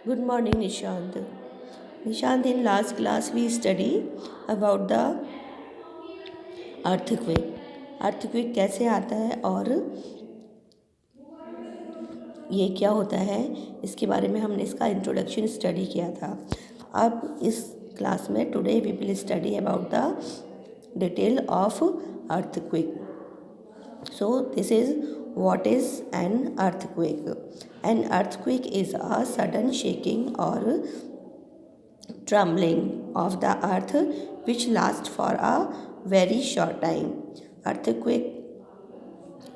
Good morning, Nishant. Nishant, in last class we study about the earthquake. earthquake कैसे आता है और ये क्या होता है, इसके बारे में हमने इसका इंट्रोडक्शन स्टडी किया था। अब इस क्लास में today we will study about the detail of earthquake. So this is what is an earthquake. An earthquake is a sudden shaking or trembling of the earth which lasts for a very short time. earthquake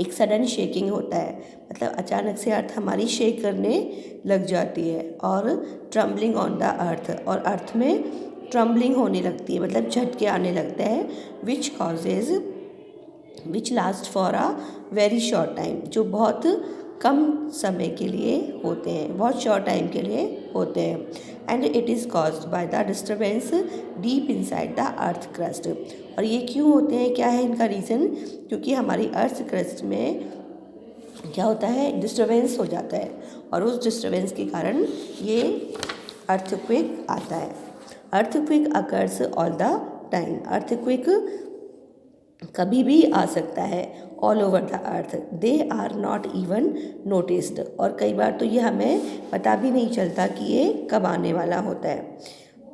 एक sudden shaking होता है, मतलब अचानक से अर्थ हमारी shake करने लग जाती है। और ट्रम्बलिंग ऑन द अर्थ, और अर्थ में ट्रम्बलिंग होने लगती है, मतलब झटके आने लगता है। Which last for a very short time, जो बहुत कम समय के लिए होते हैं, बहुत शॉर्ट टाइम के लिए होते हैं। And it is caused by the disturbance deep inside the earth crust. और ये क्यों होते हैं, क्या है इनका रीज़न? क्योंकि हमारी अर्थ क्रस्ट में क्या होता है, डिस्टर्बेंस हो जाता है, और उस डिस्टर्बेंस के कारण ये अर्थक्वेक आता है। Earthquake occurs all the time, earthquake कभी भी आ सकता है all over the earth. They are not even noticed, और कई बार तो ये हमें पता भी नहीं चलता कि ये कब आने वाला होता है।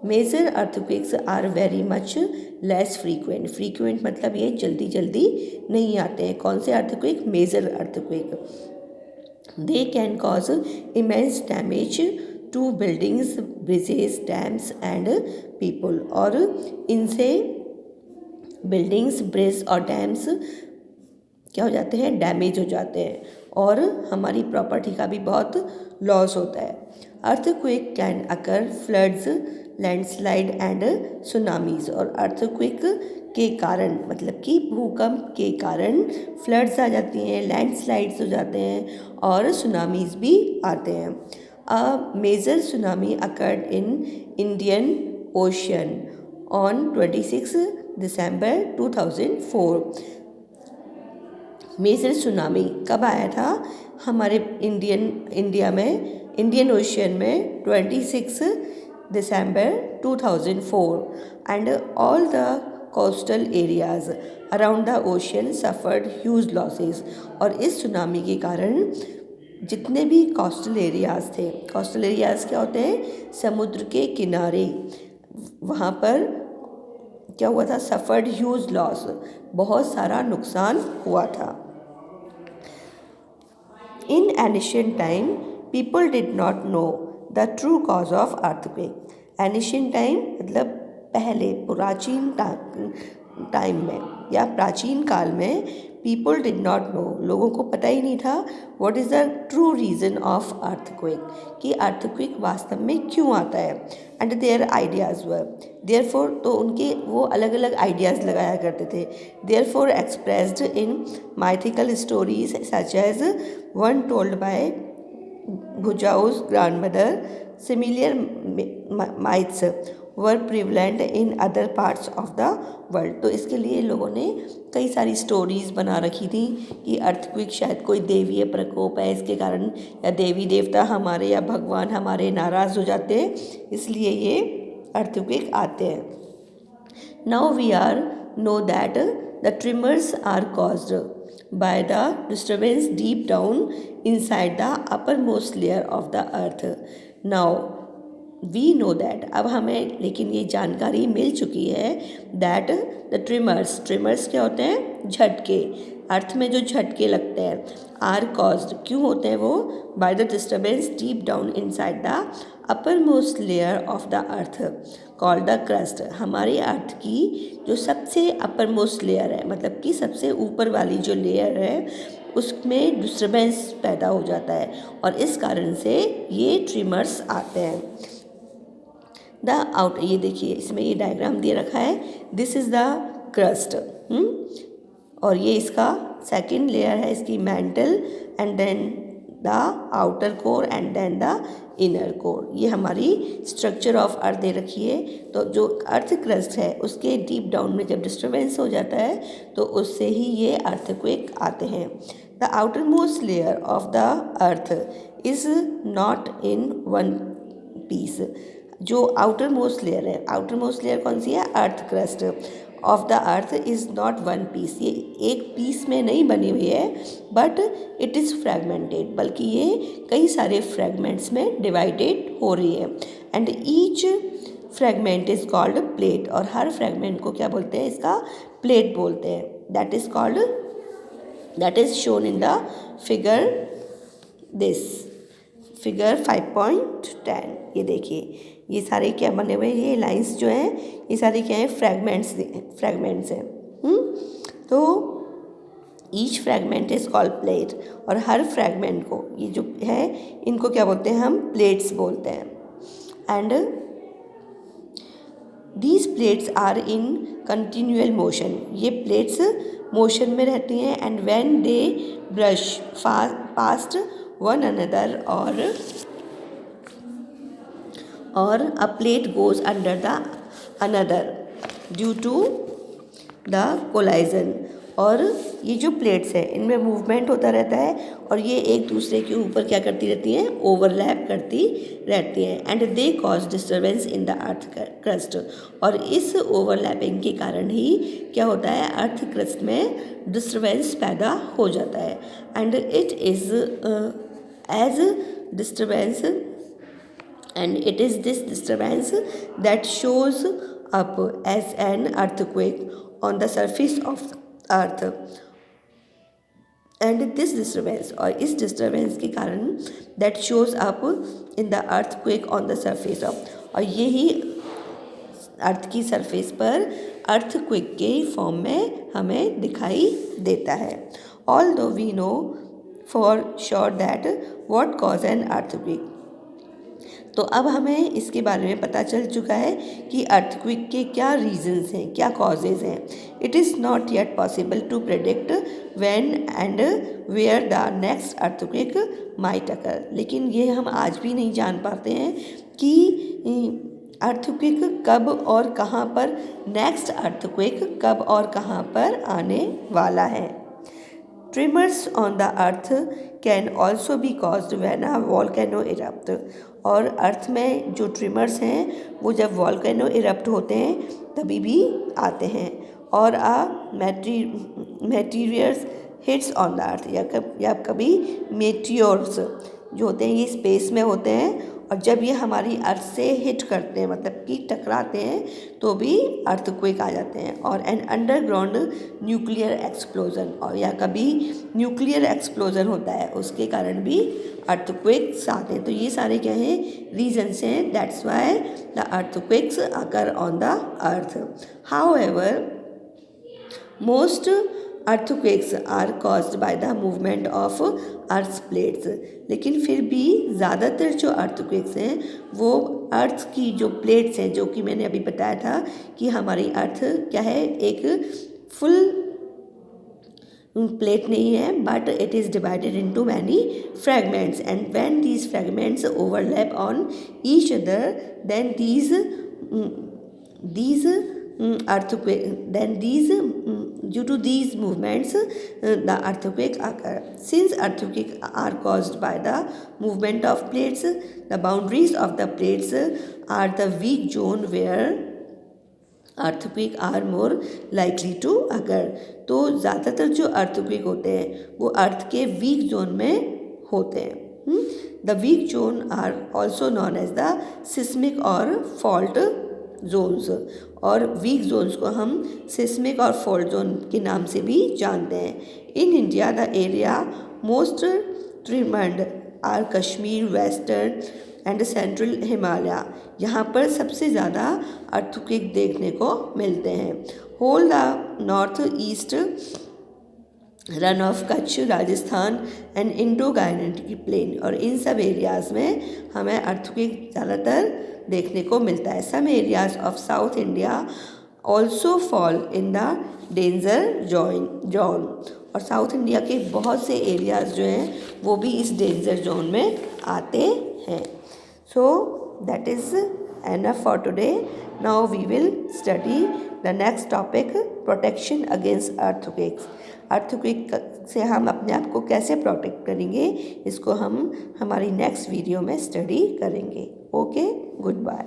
Major earthquakes are very much less frequent, frequent मतलब ये जल्दी जल्दी नहीं आते हैं। कौन से earthquake? Major earthquake. They can cause immense damage to buildings, bridges, dams and people, और इनसे बिल्डिंग्स, ब्रिज और डैम्स क्या हो जाते हैं, डैमेज हो जाते हैं, और हमारी प्रॉपर्टी का भी बहुत लॉस होता है। Earthquake can occur floods, landslide and tsunamis, और अर्थक्वेक के कारण मतलब कि भूकंप के कारण फ्लड्स आ जाती हैं, लैंडस्लाइड्स हो जाते हैं, और सुनामीज भी आते हैं। A major tsunami occurred in Indian ocean on 26 December 2004। Major tsunami कब आया था? हमारे इंडिया में, इंडियन ओशियन में 26 December 2004। And all the coastal areas around the ocean suffered huge losses, और इस सुनामी के कारण जितने भी कोस्टल एरियाज़ थे, कोस्टल एरियाज़ क्या होते हैं? समुद्र के किनारे, वहाँ पर क्या हुआ था? सफ़र्ड ह्यूज लॉस, बहुत सारा नुकसान हुआ था। In ancient time people did not know the true cause of earthquake. Ancient time मतलब पहले, प्राचीन टाइम में या प्राचीन काल में पीपल डिड नॉट नो, लोगों को पता ही नहीं था what is the true reason of earthquake, कि अर्थक्वेक वास्तव में क्यों आता है। And their ideas were, therefore, तो उनके वो अलग अलग आइडियाज़ लगाया करते थे। Therefore expressed in mythical stories such as one told by भुजाउस grandmother, similar myths were prevalent in other parts of the world. तो इसके लिए लोगों ने कई सारी स्टोरीज़ बना रखी थी कि अर्थक्वेक शायद कोई देवीय प्रकोप है, इसके कारण, या देवी देवता हमारे या भगवान हमारे नाराज़ हो जाते हैं, इसलिए ये अर्थक्वेक आते हैं। Now we are know that the tremors are caused by the disturbance deep down inside the uppermost layer of the earth. Now we know that, अब हमें लेकिन ये जानकारी मिल चुकी है that the tremors क्या होते हैं? झटके, अर्थ में जो झटके लगते हैं, आर कॉज्ड क्यों होते हैं वो? By the disturbance deep down inside the uppermost layer of the earth called the crust. हमारे अर्थ की जो सबसे अपरमोस्ट लेयर है, मतलब कि सबसे ऊपर वाली जो लेयर है, उसमें डिस्टर्बेंस पैदा हो जाता है, और इस कारण से ये ट्रिमर्स आते हैं। द आउट, ये देखिए इसमें ये डायग्राम दे रखा है, दिस इज़ द क्रस्ट, और ये इसका सेकंड लेयर है, इसकी mantle, and then the outer core and then the inner core. ये हमारी स्ट्रक्चर ऑफ अर्थ दे रखी है। तो जो अर्थ क्रस्ट है उसके डीप डाउन में जब डिस्टर्बेंस हो जाता है तो उससे ही ये अर्थक्वेक आते हैं। The outer most layer of the earth is not in one piece. जो आउटर मोस्ट लेयर है, आउटर मोस्ट लेयर कौन सी है? Earth crust of the earth is not one piece, ये एक पीस में नहीं बनी हुई है, बट इट इज़ फ्रेगमेंटेड, बल्कि ये कई सारे फ्रेगमेंट्स में डिवाइडेड हो रही है। And each fragment is called plate, और हर फ्रेगमेंट को क्या बोलते हैं? इसका प्लेट बोलते हैं। That is called, that is shown in the figure this, figure 5.10। ये देखिए, ये सारे क्या बने हुए हैं? ये लाइंस जो हैं ये सारे क्या हैं? फ्रेगमेंट्स हैं। तो each fragment is called plate, और हर फ्रेगमेंट को, ये जो है इनको क्या बोलते हैं? हम प्लेट्स बोलते हैं। And these plates are in continual motion, ये प्लेट्स मोशन में रहती हैं। And when they brush past one another, और a plate goes under the another due to the collision, और ये जो प्लेट्स है इनमें मूवमेंट होता रहता है, और ये एक दूसरे के ऊपर क्या करती रहती हैं? ओवरलैप करती रहती हैं। And they cause disturbance in the earth crust, और इस ओवरलैपिंग के कारण ही क्या होता है? अर्थ क्रस्ट में डिस्टर्बेंस पैदा हो जाता है। And it is as disturbance, and it is this disturbance that shows up as an earthquake on the surface of the earth, and this disturbance, और इस disturbance के कारण that shows up in the earthquake on the surface of, और यही अर्थ की surface पर earthquake के form में हमें दिखाई देता है। although we know for sure that what cause an earthquake, तो अब हमें इसके बारे में पता चल चुका है कि अर्थक्वेक के क्या रीजंस हैं, क्या कॉजेज़ हैं। It is not yet possible to predict when and where the next earthquake might occur, लेकिन ये हम आज भी नहीं जान पाते हैं कि अर्थक्वेक कब और कहाँ पर, नेक्स्ट अर्थक्वेक कब और कहाँ पर आने वाला है। Trimmers on the earth can also be caused when a volcano erupt, और अर्थ में जो ट्रिमर्स हैं वो जब वॉल्केनो इरप्ट होते हैं तभी भी आते हैं। और मेटीरियर्स हिट्स ऑन द अर्थ, या कभी मेटियोर्स जो होते हैं ये स्पेस में होते हैं, और जब ये हमारी अर्थ से हिट करते हैं, मतलब कि टकराते हैं, तो भी अर्थक्वेक आ जाते हैं। और एन अंडरग्राउंड न्यूक्लियर एक्सप्लोजन, और या कभी न्यूक्लियर एक्सप्लोजन होता है उसके कारण भी अर्थक्वेक्स आते हैं। तो ये सारे क्या हैं? रीजन्स हैं, that's why the earthquakes occur on the earth. However most earthquakes are caused by the movement of earth plates, लेकिन फिर भी ज़्यादातर जो अर्थक्वेक्स हैं वो अर्थ की जो प्लेट्स हैं, जो कि मैंने अभी बताया था कि हमारी अर्थ क्या है? एक फुल प्लेट नहीं है, but it is divided into many fragments, and when these fragments overlap on each other than these earthquake, then these due to these movements the earthquake occur. Since earthquakes are caused by the movement of plates, the boundaries of the plates are the weak zone where earthquake are more likely to occur. तो ज़्यादातर जो earthquake होते हैं वो अर्थ के week zone में होते हैं। The weak zone are also known as the seismic or fault zones, और वीक जोन्स को हम सिस्मिक और फॉल्ट जोन के नाम से भी जानते हैं। In India the area most tremored are Kashmir, western and central Himalaya, यहाँ पर सबसे ज़्यादा अर्थक्वेक देखने को मिलते हैं। Whole the north east Rann of Kutch, Rajasthan and Indo Gangetic plain, और इन सब एरियाज़ में हमें अर्थक्वेक ज़्यादातर देखने को मिलता है। Some areas of South India also fall in the danger zone, और साउथ इंडिया के बहुत से एरियाज़ जो हैं वो भी इस डेंजर जोन में आते हैं। So that is enough for today. Now we will study the next topic, protection against earthquakes. Earthquake से हम अपने आप को कैसे प्रोटेक्ट करेंगे, इसको हम हमारी नेक्स्ट वीडियो में स्टडी करेंगे। Okay, good bye.